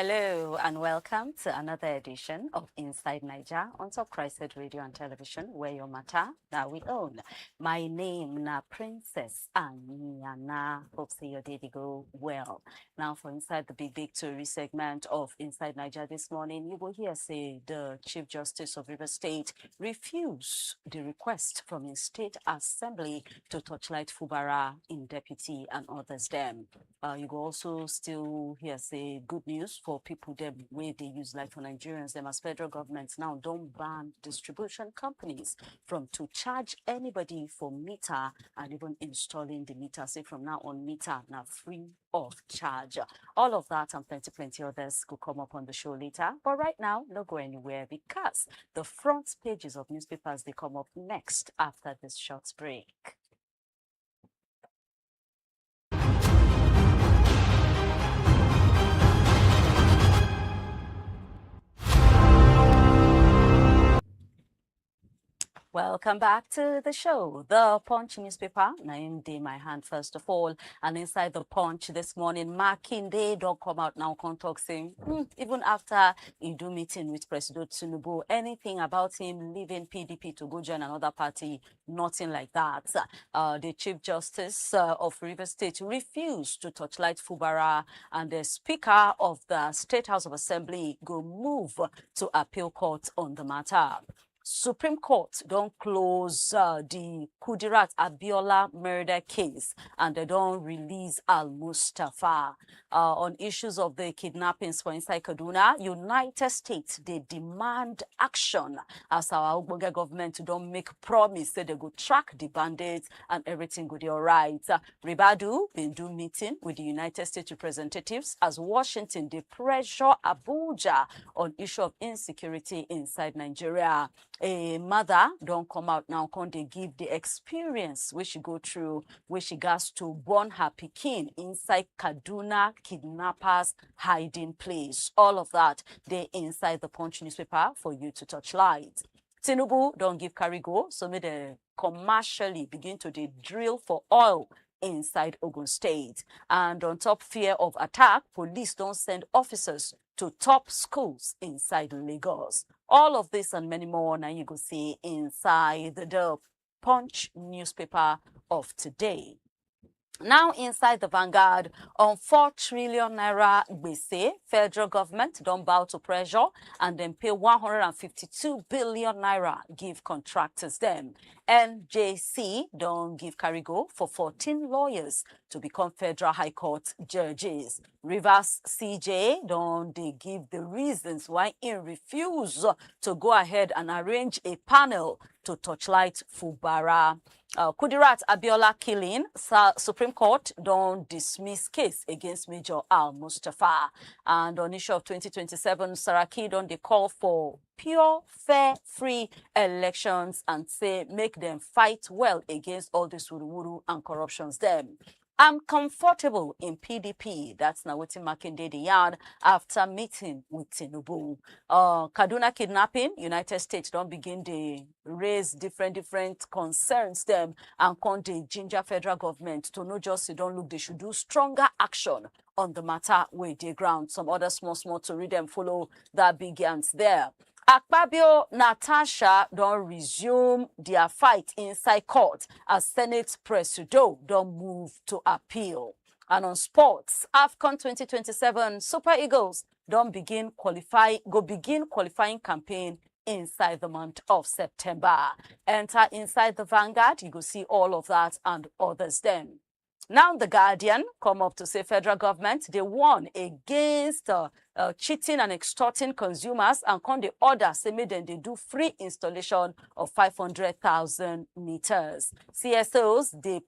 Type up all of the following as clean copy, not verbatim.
Hello and welcome to another edition of Inside Naija on top CHRICED Radio and Television, where your matter that we own. My name na Princess Aniana. Hope say your day go well. Now for Inside the big tori segment of Inside Naija this morning, you will hear say the Chief Justice of Rivers State refused the request from his State Assembly to torchlight Fubara in deputy and others them. You will also still hear say good news for people them where they use light for Nigerians them as federal government now don't ban distribution companies from to charge anybody for meter and even installing the meter. Say from now on meter now free of charge. All of that and plenty others could come up on the show later. But right now, don't go anywhere because the front pages of newspapers they come up next after this short break. Welcome back to the show. The Punch newspaper, name in my hand first of all, and inside the Punch this morning, Makinde don't come out now, can't talk saying, even after he do meeting with President Tinubu, anything about him leaving PDP to go join another party, nothing like that. The Chief Justice of Rivers State refused to torchlight Fubara, and the Speaker of the State House of Assembly go move to appeal court on the matter. Supreme Court don't close the Kudirat Abiola murder case and they don't release Al-Mustapha. On issues of the kidnappings for inside Kaduna, United States, they demand action as our Ogbonge Government don't make promise that they go track the bandits and everything go be all right. Ribadu been do meeting with the United States representatives as Washington, they pressure Abuja on issue of insecurity inside Nigeria. A mother don't come out now, can they give the experience which she go through, which she got to born her pikin inside Kaduna kidnappers hiding place. All of that, they inside the Punch newspaper for you to touchlight. Tinubu don't give carry go, so may they commercially begin to drill for oil inside Ogun State. And on top fear of attack, police don't send officers to top schools inside Lagos. All of this and many more now you go see inside the Punch newspaper of today. Now inside the Vanguard, on 4 trillion naira gbese, federal government don't bow to pressure and then pay 152 billion naira give contractors them. NJC don't give carry go for 14 lawyers to become Federal High Court judges. Rivers CJ don't they give the reasons why he refuse to go ahead and arrange a panel to torchlight Fubara. Kudirat Abiola killing, Supreme Court don't dismiss case against Major Al-Mustapha. And on issue of 2027, Saraki don't they call for pure, fair, free elections and say make them fight well against all this wuru and corruptions them. I'm comfortable in PDP. That's now wetin Makinde the yard after meeting with Tinubu. Kaduna kidnapping, United States don't begin to raise different concerns them and con the ginger federal government to no just don't look, they should do stronger action on the matter with the ground. Some other small to read them follow that big ants there. Akpabio Natasha don't resume their fight inside court as Senate Presido don't move to appeal. And on sports, AFCON 2027 Super Eagles don't begin qualifying campaign inside the month of September. Enter inside the Vanguard, you go see all of that and others then. Now the Guardian come up to say federal government, they warn against cheating and extorting consumers and con the order say make them they do free installation of 500,000 meters. CSOs, they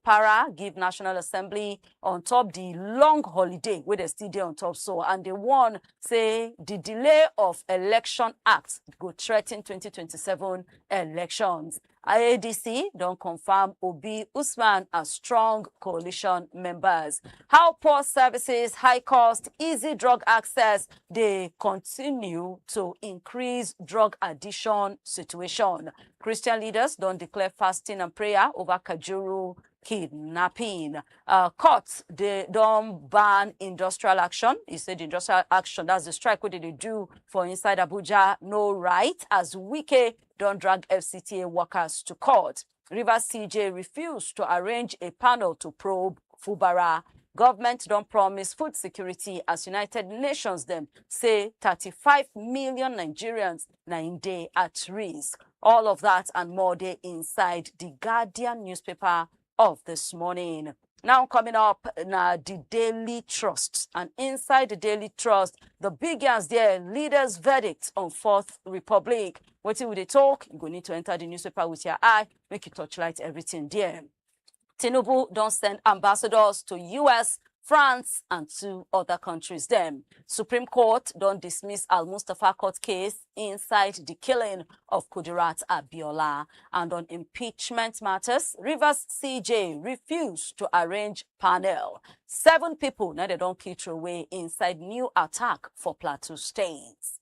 give National Assembly on top the long holiday where they still there on top so and they warn say the delay of election act go threaten 2027 elections. IADC don't confirm Obi Usman as strong coalition members. How poor services, high cost, easy drug access, they continue to increase drug addiction situation. Christian leaders don't declare fasting and prayer over Kajuru kidnapping. Courts, they don't ban industrial action. He said industrial action, that's the strike. What did they do for inside Abuja? No right, as Wike don't drag FCTA workers to court. Rivers CJ refused to arrange a panel to probe Fubara. Government don't promise food security as United Nations them say 35 million Nigerians na in day at risk. All of that and more day inside the Guardian newspaper of this morning. Now coming up, the Daily Trust. And inside the Daily Trust, the big ones there, leaders' verdict on Fourth Republic. What will they talk? You go need to enter the newspaper with your eye, make you torchlight everything there. Tinubu don't send ambassadors to US, France, and 2 other countries. Them Supreme Court don't dismiss Al-Mustapha court case inside the killing of Kudirat Abiola. And on impeachment matters, Rivers CJ refused to arrange panel. 7 people now they don't kill troway inside new attack for Plateau States.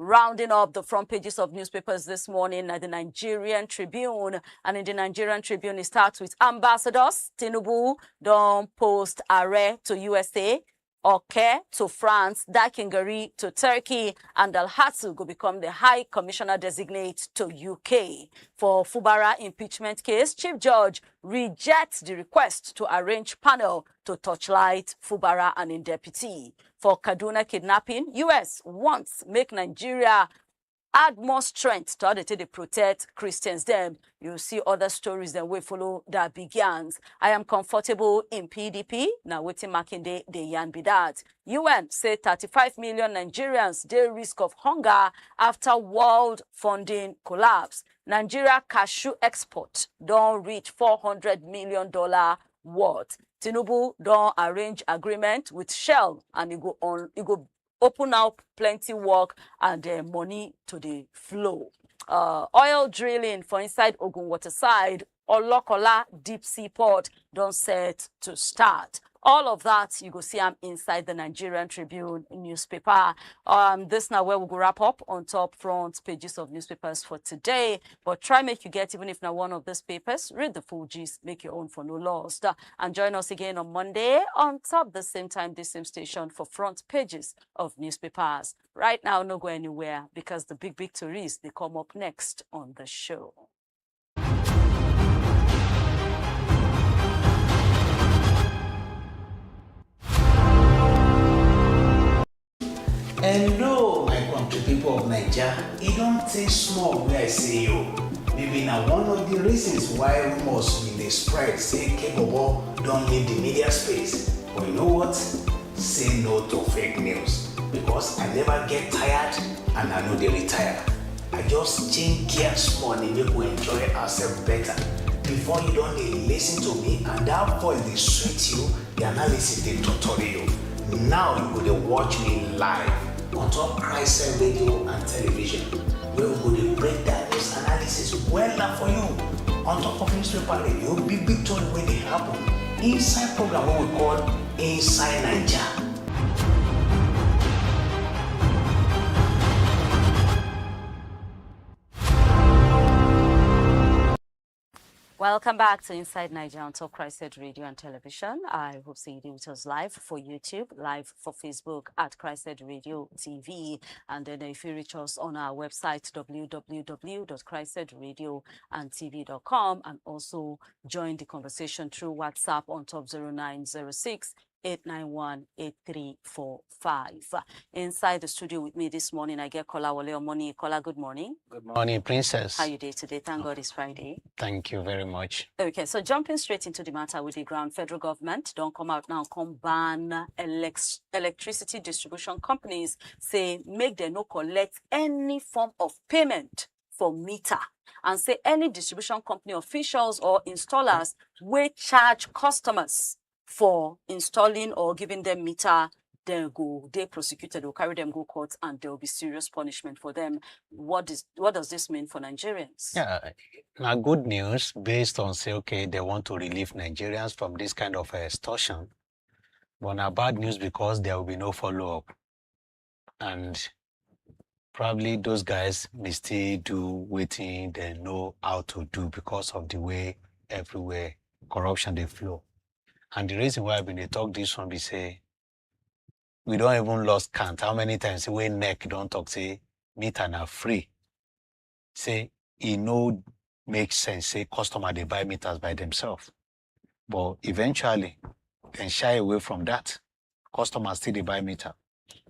Rounding up the front pages of newspapers this morning at the Nigerian Tribune. And in the Nigerian Tribune, it starts with ambassadors. Tinubu don't post Are to USA, Oke to France, Dakingari to Turkey, and Al-Hatsu will become the High Commissioner Designate to UK. For Fubara impeachment case, Chief Judge rejects the request to arrange panel to torchlight Fubara and in deputy. For Kaduna kidnapping, US wants make Nigeria add more strength to how they protect Christians. Them, you see other stories that we follow that begins. I am comfortable in PDP. Now, wetin Makinde, the yan be that. UN say 35 million Nigerians, they risk of hunger after world funding collapse. Nigeria cashew export don't reach $400 million worth. Tinubu don't arrange agreement with Shell and it go open up plenty work and money to the flow. Oil drilling for inside Ogun Waterside, Olokola deep sea port don't set to start. All of that, you go see I'm inside the Nigerian Tribune newspaper. This now where we go wrap up on top front pages of newspapers for today. But try make you get, even if not one of these papers, read the full gist, make your own for no loss. And join us again on Monday on top the same time, the same station for front pages of newspapers. Right now, no go anywhere because the big stories, they come up next on the show. Hello, my country people of Naija. It don't take small where I say you. Maybe now one of the reasons why rumors in the spread say Kebobo don't leave the media space. But you know what? Say no to fake news. Because I never get tired and I know they retire. I just change gears small and make we enjoy ourselves better. Before you don't listen to me and that voice they sweet you, the analysis they tori you. Now you go to watch me live on top CHRICED Radio and television, where we go to break down news analysis well for you. On top of newspaper radio, big story where they happen. Inside program what we call Inside Naija. Welcome back to Inside Naija on top CHRICED Radio and Television. I hope so you do with us live for YouTube, live for Facebook at CHRICED Radio TV. And then if you reach us on our website, www.chricedradiotv.com, and also join the conversation through WhatsApp on top 0906 891-8345. Inside the studio with me this morning, I get Kola Wale Omoni. Kola, good morning. Good morning, Princess. How are you doing today? Thank God it's Friday. Thank you very much. Okay, so jumping straight into the matter with the ground, federal government don't come out now, come ban electricity distribution companies, say make them no collect any form of payment for meter, and say any distribution company officials or installers will charge customers for installing or giving them meter, they prosecuted, will carry them go court, and there will be serious punishment for them. What does this mean for Nigerians? Yeah, now good news based on say, okay, they want to relieve Nigerians from this kind of extortion. But now bad news because there will be no follow-up. And probably those guys may still do wetin they know how to do because of the way everywhere corruption they flow. And the reason why I've been they talk this one be say we don't even lost count how many times we neck don't talk say meter na free. Say it no make sense, say customer they buy meters by themselves. But eventually then shy away from that. Customers still they buy meter.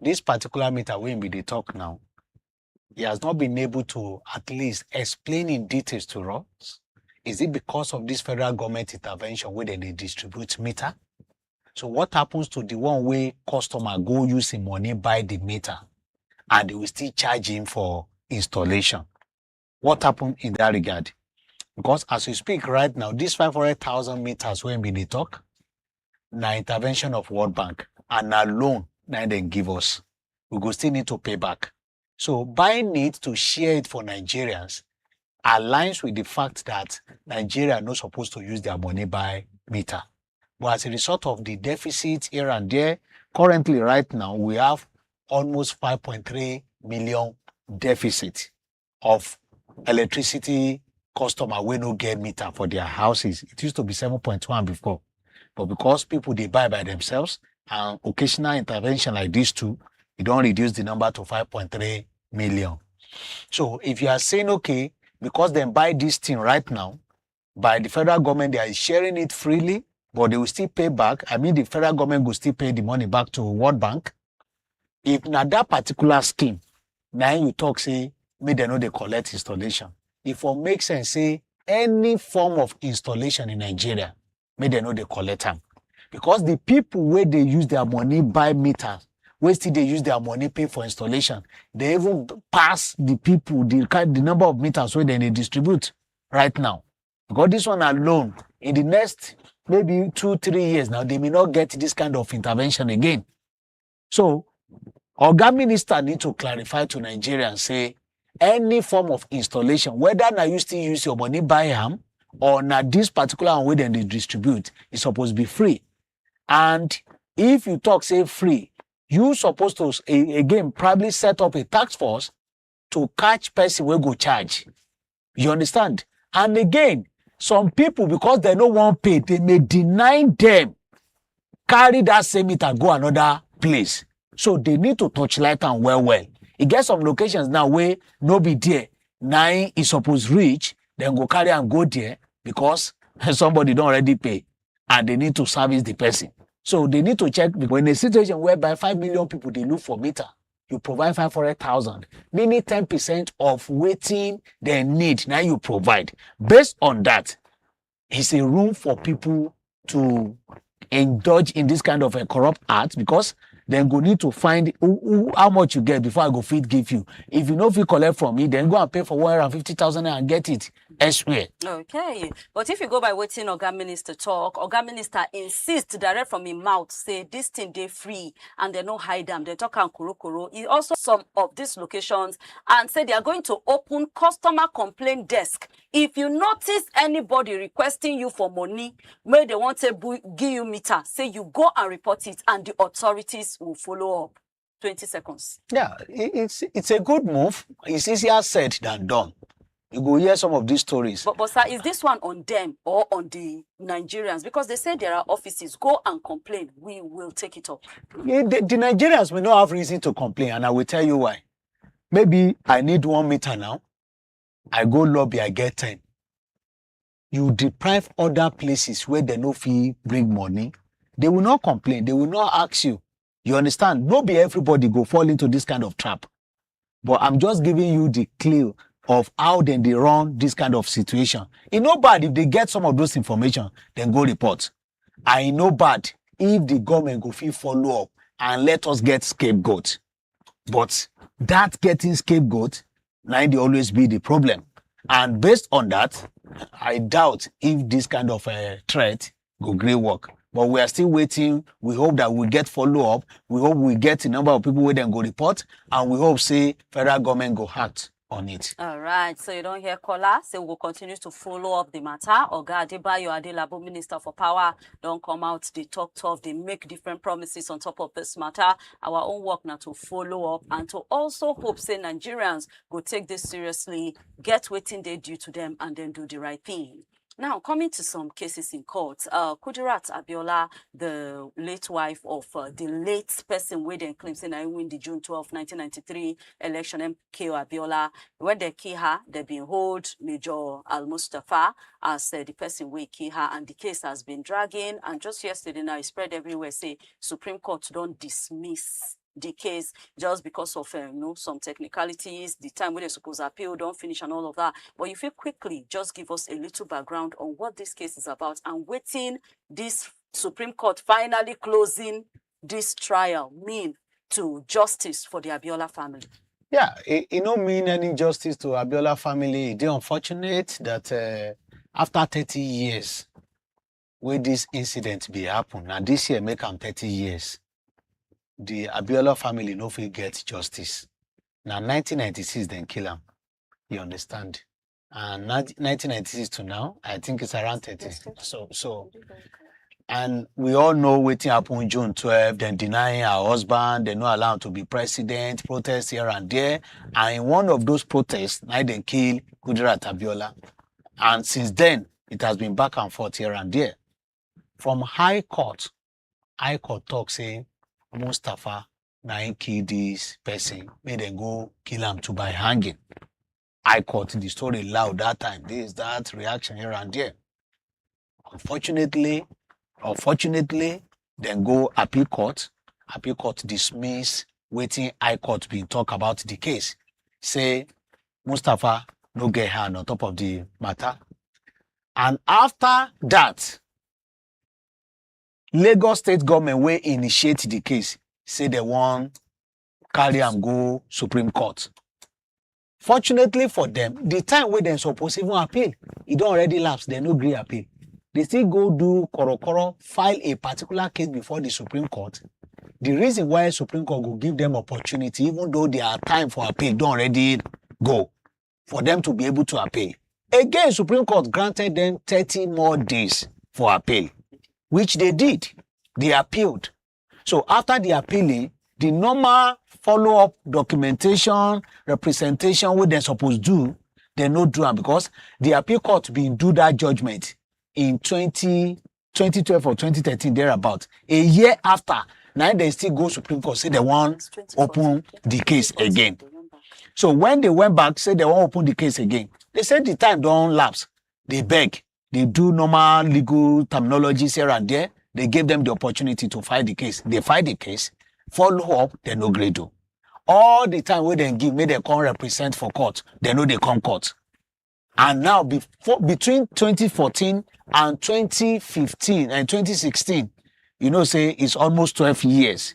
This particular meter when we they talk now, he has not been able to at least explain in details to us. Is it because of this federal government intervention where they distribute meter? So what happens to the one way customer go using money buy the meter and they will still charge him for installation? What happened in that regard? Because as we speak right now, these 500,000 meters when we talk, na intervention of World Bank and a loan now they give us. We go still need to pay back. So buying it to share it for Nigerians aligns with the fact that Nigeria are not supposed to use their money by meter. But as a result of the deficit here and there, currently right now, we have almost 5.3 million deficit of electricity customer will no get meter for their houses. It used to be 7.1 before. But because people, they buy by themselves and occasional intervention like this too, it don't reduce the number to 5.3 million. So if you are saying, okay, because they buy this thing right now, by the federal government, they are sharing it freely, but they will still pay back. I mean, the federal government will still pay the money back to World Bank. If now that particular scheme, now you talk, say, may they know they collect installation. If it makes sense, say, any form of installation in Nigeria, may they know they collect them. Because the people where they use their money buy meters, where still they use their money pay for installation, they even pass the people, the number of meters where they distribute right now. Because this one alone, in the next maybe 2-3 years now, they may not get this kind of intervention again. So, our government minister need to clarify to Nigerians, say, any form of installation, whether now you still use your money buy them, or now this particular way then they distribute, is supposed to be free. And if you talk, say, free, you supposed to, again, probably set up a task force to catch person where go charge. You understand? And again, some people, because they don't want pay, they may deny them carry that same meter go another place. So they need to torchlight and well. It gets some locations now where no be there. 9 is supposed reach, then go carry and go there because somebody don't already pay and they need to service the person. So they need to check, when a situation whereby 5 million people they look for meter, you provide 500,000, meaning 10% of wetin they need, now you provide. Based on that, it's a room for people to indulge in this kind of a corrupt act, because then go need to find how much you get before I go fit give you. If you know if you collect from me, then go and pay for 150,000 and get it elsewhere. Okay, but if you go by wetin Oga Minister talk, Oga Minister insist direct from him mouth, say this thing they free and they no hide them. They talk and kuro. He also some of these locations and say they are going to open customer complaint desk. If you notice anybody requesting you for money, where they want to give you meter, say you go and report it and the authorities will follow up. 20 seconds. Yeah, it's a good move. It's easier said than done. You go hear some of these stories. But sir, is this one on them or on the Nigerians? Because they say there are offices. Go and complain. We will take it up. Yeah, the Nigerians will not have reason to complain, and I will tell you why. Maybe I need 1 meter now. I go lobby, I get 10. You deprive other places where they no fee bring money. They will not complain. They will not ask you. You understand? No be everybody go fall into this kind of trap. But I'm just giving you the clue of how then they run this kind of situation. It's not bad if they get some of those information, then go report. I know bad if the government go feel follow up and let us get scapegoat. But that getting scapegoat, now they always be the problem. And based on that, I doubt if this kind of threat go great work. But we are still waiting. We hope that we'll get follow-up. We hope we get a number of people where then go report. And we hope, say, federal government go act on it. All right. So you don't hear caller. So we'll continue to follow up the matter. Oga Adebayo Adelabo, Minister for Power, don't come out. They talk tough. They make different promises on top of this matter. Our own work now to follow up and to also hope, say, Nigerians go take this seriously, get waiting they due to them, and then do the right thing. Now, coming to some cases in court, Kudirat Abiola, the late wife of the late person where they claim saying I win the June 12, 1993 election, MK Abiola, when they kill her, they been hold Major Al-Mustapha as the person where kill her, and the case has been dragging. And just yesterday now, it spread everywhere, say Supreme Court don't dismiss the case just because of some technicalities, the time when they're supposed to appeal don't finish and all of that. But if you quickly just give us a little background on what this case is about and waiting this Supreme Court finally closing this trial mean to justice for the Abiola family. Yeah, it don't mean any justice to Abiola family. It's unfortunate that after 30 years where this incident be happen, and this year make them 30 years, the Abiola family no fit get justice. Now 1996 then kill him. You understand? And 1996 to now, I think it's around 30. So and we all know what happened June 12, then denying her husband, they not allowed to be president, protests here and there. And in one of those protests, now they kill Kudirat Abiola. And since then, it has been back and forth here and there. From High Court talk saying Mustapha now kill this person, made them go kill him to by hanging. High Court, the story loud that time, this, that, reaction here and there. Unfortunately, then go appeal court dismiss waiting High Court being talk about the case. Say Mustapha no get hand on top of the matter. And after that, Lagos State Government will initiate the case, say they want carry and go Supreme Court. Fortunately for them, the time where they're supposed to even appeal, it don't already lapse, they no agree appeal. They still go do koro, file a particular case before the Supreme Court. The reason why Supreme Court will give them opportunity, even though their time for appeal don't already go, for them to be able to appeal. Again, Supreme Court granted them 30 more days for appeal, which they did. They appealed. So after the appealing, the normal follow-up documentation, representation, what they're supposed to do, they not do it because the appeal court been do that judgment in 2012 or 2013, thereabout. A year after, now they still go Supreme Court, say they want open the case again. So when they went back, say they want open the case again, they said the time don't lapse. They beg. They do normal legal terminologies here and there. They gave them the opportunity to file the case. They file the case, follow up, they no grade do. All the time where they give, may they come represent for court, they know they come court. And now between 2014 and 2015 and 2016, say it's almost 12 years.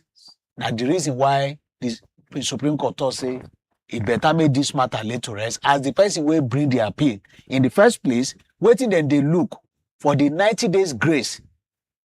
Now the reason why the Supreme Court say it better make this matter lay to rest as the person will bring the appeal. In the first place, waiting then they look for the 90 days grace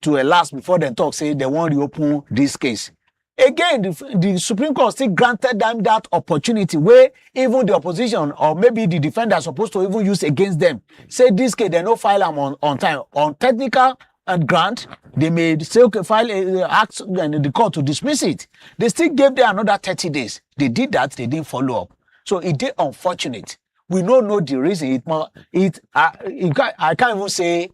to elapse before they talk, say they want to reopen this case. Again, the Supreme Court still granted them that opportunity where even the opposition or maybe the defender are supposed to even use against them. Say this case, they no file them on time. On technical grant, they may say, okay, file act and the court to dismiss it. They still gave them another 30 days. They did that, they didn't follow up. So it is unfortunate. We don't know the reason. I can't even say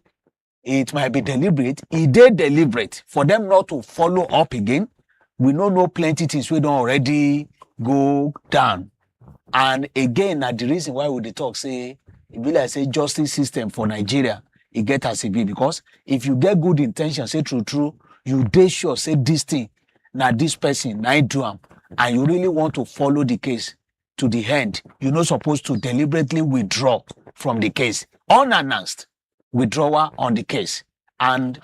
it might be deliberate. It did deliberate for them not to follow up again. We don't know plenty things we don't already go down. And again, the reason why we dey talk say, it be like say justice system for Nigeria, it get as it be. Because if you get good intention, say true, you dey sure, say this thing, now this person, now do am, and you really want to follow the case to the end, you're not supposed to deliberately withdraw from the case. Unannounced withdrawal on the case. And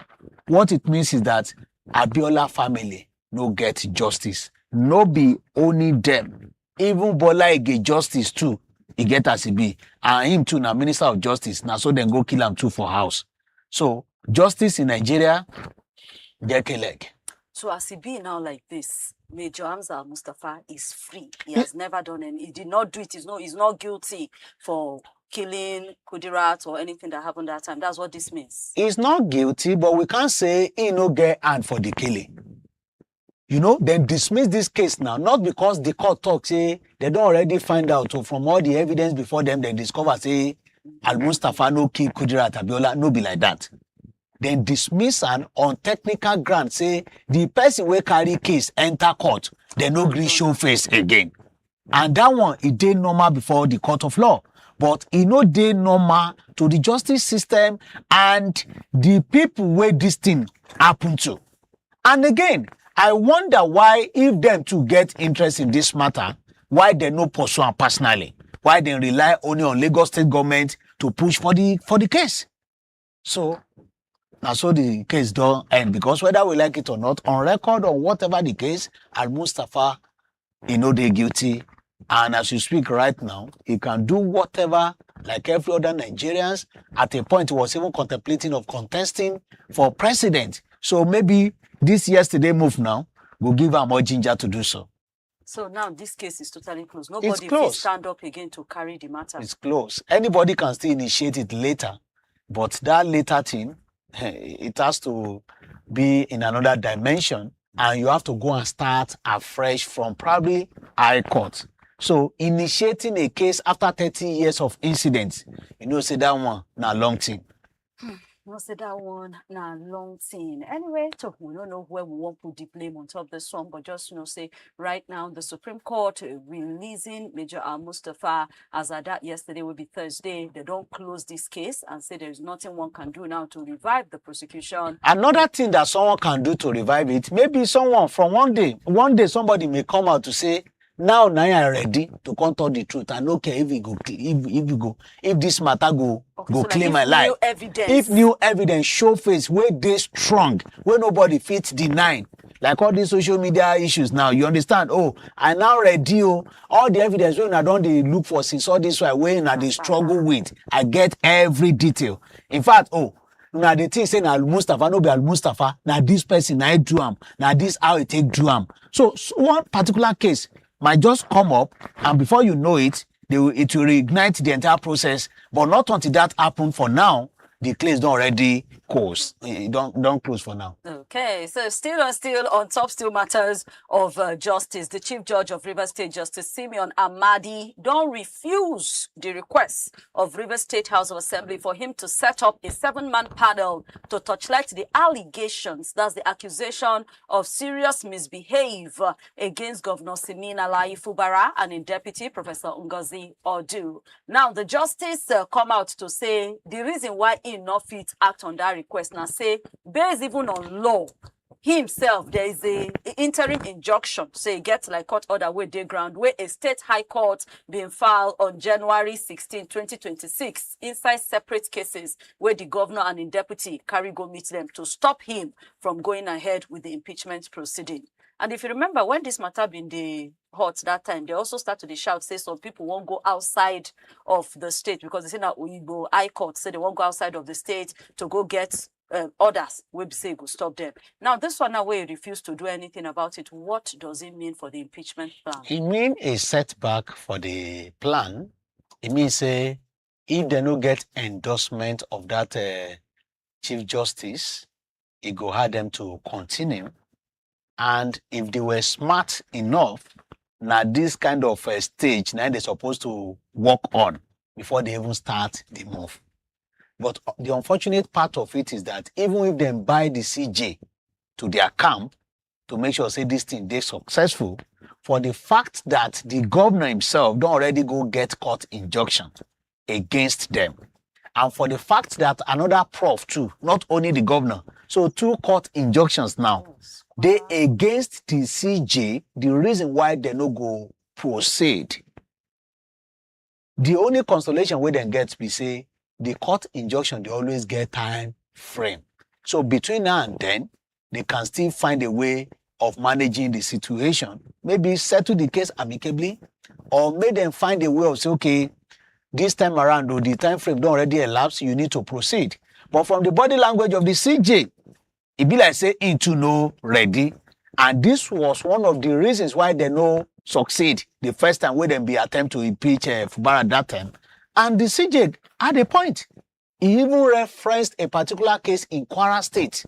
what it means is that Abiola family no get justice. No be only them. Even Bola get justice too. He get as he be. And him too, now Minister of Justice. Now so then go kill him too for house. So justice in Nigeria, get a leg. So as he be now like this, Major Hamza Al-Mustapha is free. He has never done any. He did not do it. He's not guilty for killing Kudirat or anything that happened that time. That's what this means. He's not guilty, but we can't say he no get hand for the killing. Then dismiss this case now, not because the court talks, say, they don't already find out, or from all the evidence before them, they discover, say, Al-Mustapha no kill Kudirat Abiola, no be like that. Then dismiss and on technical ground say the person wey carry case enter court, they no gree show face again. And that one, it dey normal before the court of law. But it no dey normal to the justice system and the people where this thing happen to. And again, I wonder why, if them to get interest in this matter, why they no pursue am personally, why they rely only on Lagos State government to push for the case. So now so the case don't end, because whether we like it or not, on record or whatever the case, Al-Mustapha, they guilty. And as you speak right now, he can do whatever, like every other Nigerians. At a point, he was even contemplating of contesting for president. So maybe this yesterday move now will give him more ginger to do so. So now this case is totally closed. Nobody will stand up again to carry the matter. It's closed. Anybody can still initiate it later, but that later thing, it has to be in another dimension, and you have to go and start afresh from probably high court. So initiating a case after 30 years of incidents, say that one na long thing. Say that one na long thing. Anyway, so we don't know where we want to put the blame on top of this one, but just say right now the Supreme Court releasing Major Al-Mustapha as at that yesterday will be Thursday. They don't close this case and say there's nothing one can do now to revive the prosecution. Another thing that someone can do to revive it, maybe someone from one day somebody may come out to say, now Naya ready to come tell the truth. And okay, if this matter go claim my life. If new evidence show face where they strong, where nobody fits deny, like all these social media issues now, you understand? Oh, I now ready. All the evidence when I don't look for since all this way I they struggle with. I get every detail. In fact, now the thing saying Al-Mustapha no be Al-Mustapha. Now this person I do am. Now this how it take do am. So one particular case might just come up, and before you know it, it will reignite the entire process. But not until that happen. For now, the case don't already close. Don't close for now. Okay, so still on top matters of justice. The Chief Judge of Rivers State, Justice Simeon Amadi, don't refuse the request of Rivers State House of Assembly for him to set up a 7-man panel to torchlight the allegations, that's the accusation of serious misbehavior against Governor Siminalayi Fubara and in Deputy Professor Ngozi Odu. Now, the justice come out to say the reason why he not fit act on that request now say based even on law himself there is a interim injunction so he gets like court order where they ground where a state high court being filed on January 16 2026 inside separate cases where the governor and in deputy carry go meet them to stop him from going ahead with the impeachment proceeding. And if you remember, when this matter been the hot that time, they also start to shout, say some people won't go outside of the state because they say now Oyibo High Court say they won't go outside of the state to go get orders. We say go stop them. Now this one now where you refuse to do anything about it. What does it mean for the impeachment plan? It means a setback for the plan. It means if they no get endorsement of that Chief Justice, it go hard them to continue. And if they were smart enough, now this kind of stage, now they're supposed to work on before they even start the move. But the unfortunate part of it is that even if they buy the CJ to their camp to make sure say this thing they're successful, for the fact that the governor himself don't already go get court injunction against them. And for the fact that another prof too, not only the governor, so 2 court injunctions now, they against the CJ, the reason why they no go proceed. The only consolation we then get, we say, the court injunction, they always get time frame. So between now and then, they can still find a way of managing the situation. Maybe settle the case amicably, or make them find a way of say, okay, this time around, though, the time frame don't already elapse, you need to proceed. But from the body language of the CJ, it be like say into no ready. And this was one of the reasons why they no succeed the first time when they be attempt to impeach Fubara that time. And the CJ had a point. He even referenced a particular case in Kwara State.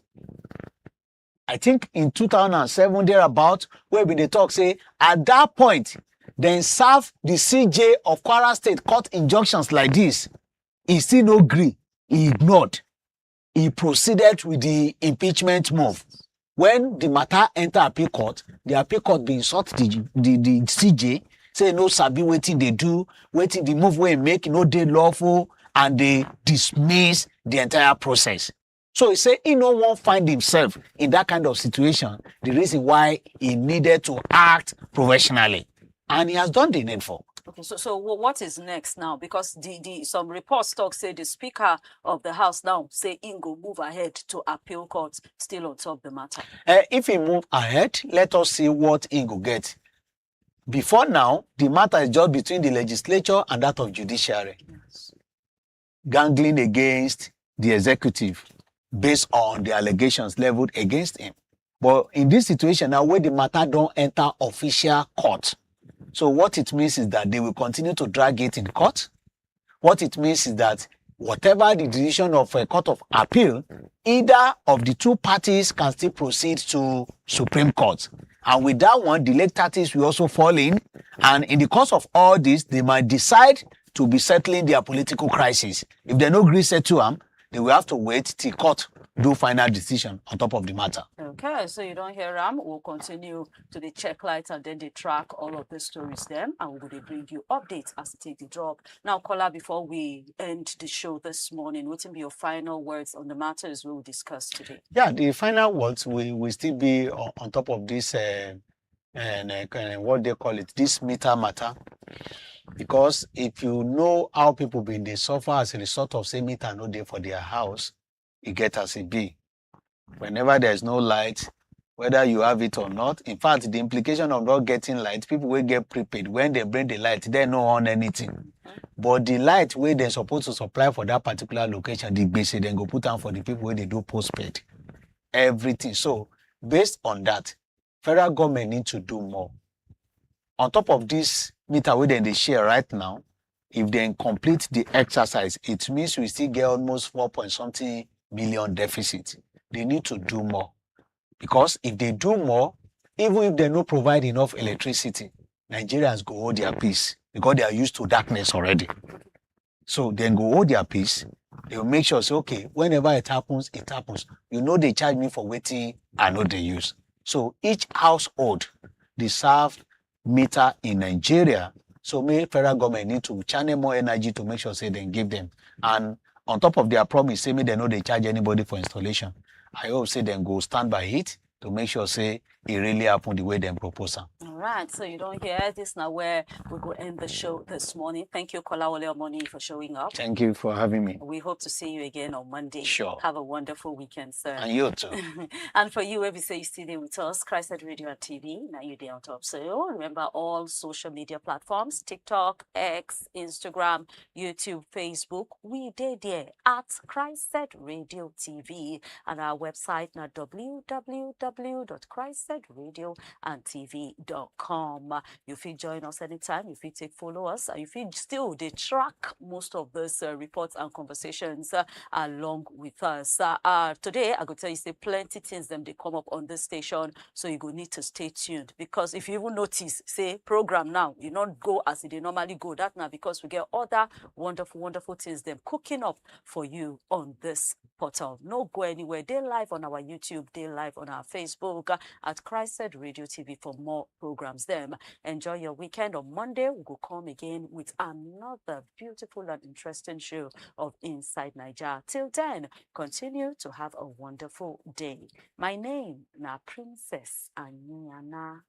I think in 2007 thereabout, where they talk say at that point, then serve the CJ of Kwara State court injunctions like this. He still no agree. He ignored. He proceeded with the impeachment move. When the matter enter appeal court, the appeal court bin insult the CJ, say no sabi wetin dey do, wetin the move wey make no dey lawful, and they dismiss the entire process. So he say he no wan find himself in that kind of situation. The reason why he needed to act professionally, and he has done the needful. Okay, so what is next now? Because the some reports talk say the Speaker of the House now say he go move ahead to appeal court still on top of the matter. If he move ahead, let us see what he go get. Before now, the matter is just between the legislature and that of judiciary. Yes. Gangling against the executive based on the allegations leveled against him. But in this situation now, where the matter don't enter official court, so what it means is that they will continue to drag it in court. What it means is that whatever the decision of a court of appeal, either of the two parties can still proceed to Supreme Court. And with that one, the late parties will also fall in. And in the course of all this, they might decide to be settling their political crisis. If they no agree settle them, they will have to wait till court do final decision on top of the matter. Okay, so you don't hear Ram. We'll continue to the check lights and then they track all of the stories them, and we'll bring you updates as they take the drop. Now, Kola, before we end the show this morning, what will be your final words on the matters we will discuss today? Yeah, the final words will still be on top of this what they call it, this meter matter. Because if you know how people been they suffer as a result of say meter no day for their house, you get as it be. Whenever there's no light, whether you have it or not. In fact, the implication of not getting light, people will get prepaid. When they bring the light, they don't on anything. But the light where they're supposed to supply for that particular location, the base, then go put on for the people where they do postpaid. Everything. So based on that, federal government need to do more. On top of this meter where they share right now, if they complete the exercise, it means we still get almost 4 point something million deficit. They need to do more. Because if they do more, even if they don't provide enough electricity, Nigerians go hold their peace because they are used to darkness already. So then go hold their peace. They will make sure, say, okay, whenever it happens, it happens. You know they charge me for waiting, I know they use. So each household deserves meter in Nigeria. So maybe federal government need to channel more energy to make sure, say, they give them. And on top of their promise, say, me they know they charge anybody for installation. I hope, say, then go stand by it to make sure, say, it really happened the way they propose. All right, so you don't hear this now where we go end the show this morning. Thank you, Kolawole Omoni, for showing up. Thank you for having me. We hope to see you again on Monday. Sure. Have a wonderful weekend, sir. And you too. And for you, if you say you still there with us, CHRICED Radio TV, now you're there on top. So remember all social media platforms, TikTok, X, Instagram, YouTube, Facebook. We did there at CHRICED Radio TV, and our website now www.CHRICEDRadio.tv.com. You feel join us anytime. You feel take follow us. You feel still they track most of those reports and conversations along with us. Today, I go tell you, say plenty things them they come up on this station, so you go need to stay tuned, because if you even notice, say program now, you not go as they normally go. That now because we get other wonderful things them cooking up for you on this portal. No go anywhere. They live on our YouTube, they live on our Facebook at CHRICED Radio TV for more programs. Them enjoy your weekend. On Monday, we will come again with another beautiful and interesting show of Inside Naija. Till then, continue to have a wonderful day. My name na Princess Anyana.